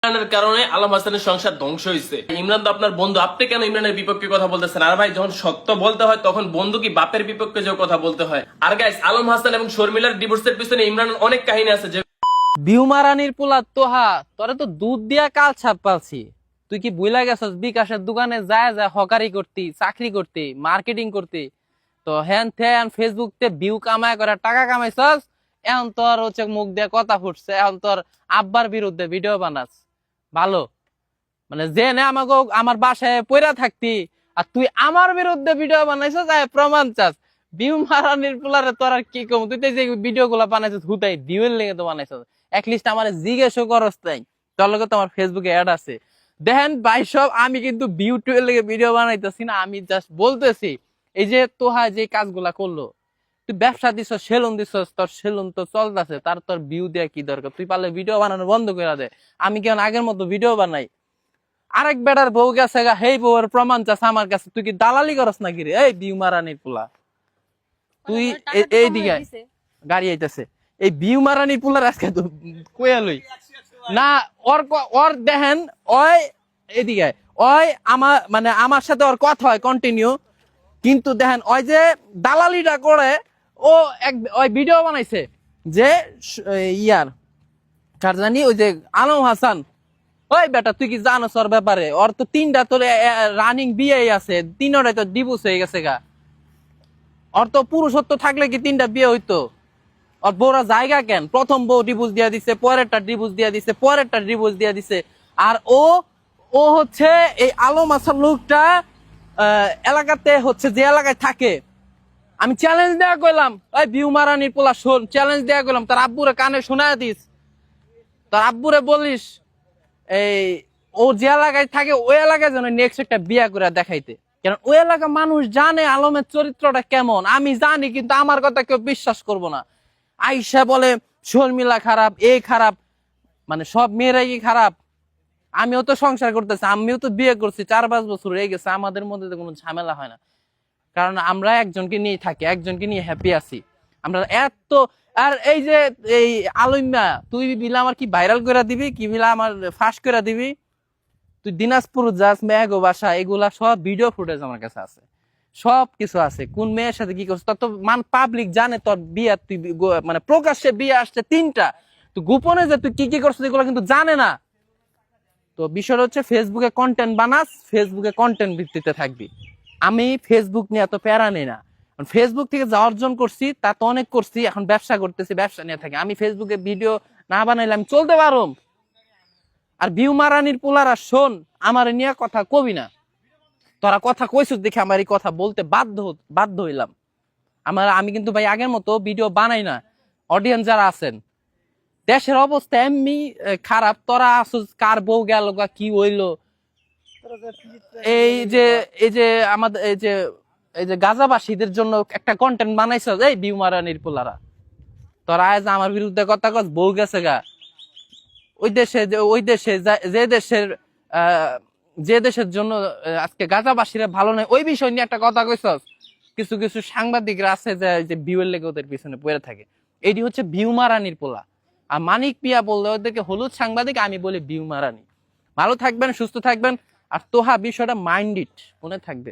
ইমরানের কারণে আলম হাসানের সংসার ধ্বংস হয়েছে। ইমরান তো আপনার বন্ধু, আপনি কেন ইমরানের বিপক্ষে কথা বলতেছেন? আর ভাই, যখন সত্য বলতে হয় তখন বন্ধু কি বাপের বিপক্ষে যে কথা বলতে হয়? আর গাইস, আলম হাসান এবং শর্মিলার ডিভোর্সের পিছনে ইমরানের অনেক কাহিনী আছে। যে বিউমারানির পোলা তোহা, তোরে তো দুধ দিয়া কাল ছাপ পালছি। তুই কি বুইলা গেছস বিকাশের দোকানে যায় যায় হকারি করতি, চাকরি করতি, মার্কেটিং করতি? তো হ্যান থ্যান ফেসবুক তে ভিউ কামায় করে টাকা কামাইছস। এখন তোর হচ্ছে মুখ দিয়ে কথা ফুটছে, এখন তোর আব্বার বিরুদ্ধে ভিডিও বানাস। ভালো, মানে যে না আমাকে আমার বাসায় পয়রা থাকতি, আর তুই আমার বিরুদ্ধে ভিডিও বানাইছস, প্রমাণ চাস। ভিউ মারানির পোলারে তোর আর কি কম? তুই তো যে ভিডিও গুলা বানাইছস হুতাই ভিউয়ের লেগে তো বানাইছস। এটলিস্ট আমার জিজ্ঞেসও করস তাই, তোর লগে তো আমার ফেসবুকে অ্যাড আছে। দেখেন ভাই সব, আমি কিন্তু ভিউ টুয়ের লেগে ভিডিও বানাইতেছি না, আমি জাস্ট বলতেছি এই যে তোহা যে কাজগুলা করলো। তুই ব্যবসা দিছ, সেলুন দিছ, তোর সেলুন তো চলতেছে, তার তোর ভিউ দেয়া কি দরকার? তুই পারলে ভিডিও বানানো বন্ধ করে দে। আমি কেন আগের মতো ভিডিও বানাই? আরেক বেটার বউ গেছে গা, হেই বউয়ের প্রমাণ চাস আমার কাছে। তুই কি দালালি করস নাকি রে? এই ভিউ মারানির পোলা, তুই এই দিকে গাড়ি আইতেছে। এই ভিউ মারানির পোলার আজকে তো কইয়া লই না। ওর দেখেন, ওই এদিকে ওই আমার মানে আমার সাথে ওর কথা হয় কন্টিনিউ, কিন্তু দেখেন ওই যে দালালিটা করে ও ওই ভিডিও বানাইছে যে ইয়ার কার জানি, ওই যে আলম হাসান। ওই বেটা, তুই কি জানোস ওর ব্যাপারে? ওর তো 3টা তোর রানিং বিয়ে আছে, 3টাই তো ডিভোর্স হয়ে গেছে গা। ওর তো পুরুষত্ব থাকলে কি 3টা বিয়ে হইতো? ওর বউরা জায়গা কেন? প্রথম বউ ডিভোর্স দিয়া দিছে, পরেরটা ডিভোর্স দিয়া দিছে, পরেরটা ডিভোর্স দিয়া দিছে। আর ও ও হচ্ছে এই আলম হাসান লোকটা এলাকাতে হচ্ছে যে এলাকায় থাকে, আমি চ্যালেঞ্জ দেয়া কইলাম, ওই ভিউ মারানির পোলা শোন, চ্যালেঞ্জ দেয়া কইলাম তার আব্বুরে কানে শোনায় দিস, তার আব্বুরে বলিস এই ও যে এলাকায় থাকে ওই এলাকায় যেন নেক্সট একটা বিয়া করে দেখাইতে। কারণ ওই এলাকা মানুষ জানে আলমের চরিত্রটা কেমন। আমি জানি, কিন্তু আমার কথা কেউ বিশ্বাস করবো না। আইসা বলে শর্মিলা খারাপ, এই খারাপ, মানে সব মেয়েরাই কি খারাপ? আমিও তো সংসার করতেছি, আমিও তো বিয়ে করছি, 4-5 বছর হয়ে গেছে, আমাদের মধ্যে তো কোনো ঝামেলা হয় না। কারণ আমরা একজনকে নিয়ে থাকি, একজনকে নিয়ে হ্যাপি আছি আমরা এত। আর এই যে এই আলমিয়া, তুই বিলা আমার কি ভাইরাল করে দিবি, কি বিলা আমার ফাঁস করে দিবি? তুই দিনাজপুর যাস, মেঘো বাসা, এগুলা সব ভিডিও ফুটেজ আমার কাছে আছে, সব কিছু আছে। কোন মেয়ের সাথে কি করছিস তত মান পাবলিক জানে। তোর বিয়ে তুই মানে প্রকাশ্যে বিয়ে আসছে 3টা, তুই গোপনে যে তুই কি কি করছিস এগুলো কিন্তু জানে না। তো বিষয়টা হচ্ছে ফেসবুকে কন্টেন্ট বানাস, ফেসবুকে কন্টেন্ট ভিত্তিতে থাকবি। আমি ফেসবুক নিয়ে এত প্যারা নেই না। ফেসবুক থেকে যা অর্জন করছি তা তো অনেক করছি, এখন ব্যবসা করতেছি, ব্যবসা নিয়ে থাকি। আমি ফেসবুকে ভিডিও না বানাইলে আমি চলতে পারো। আর ভিউ মারানির পোলারা শোন, আমার নিয়ে কথা কবি না। তোরা কথা কইছিস দেখে আমার এই কথা বলতে বাধ্য হইলাম। আমি কিন্তু ভাই আগের মতো ভিডিও বানাই না। অডিয়েন্স যারা আছেন, দেশের অবস্থা এমনি খারাপ, তোরা আসুস কার বউ গেল বা কি হইলো। এই যে আমাদের এই যে গাজাবাসীদের জন্য একটা কন্টেন্ট বানাইছ, এই ভিউ মারানির পোলারা। তোরা আজ আমার বিরুদ্ধে কথা কস, বউ গেছে গা। ওই দেশে যে দেশের জন্য আজকে গাজাবাসীরা ভালো নয়, ওই বিষয় নিয়ে একটা কথা কইছস। কিছু কিছু সাংবাদিকরা আছে যে ভিউয়ের লেগে ওদের পিছনে পড়ে থাকে। এটি হচ্ছে ভিউ মারানির পোলা। আর মানিক পিয়া বললে ওদেরকে হলুদ সাংবাদিক, আমি বলি ভিউ মারানি। ভালো থাকবেন, সুস্থ থাকবেন। আর তোহা বিষয়টা মাইন্ড ইট মনে থাকবে।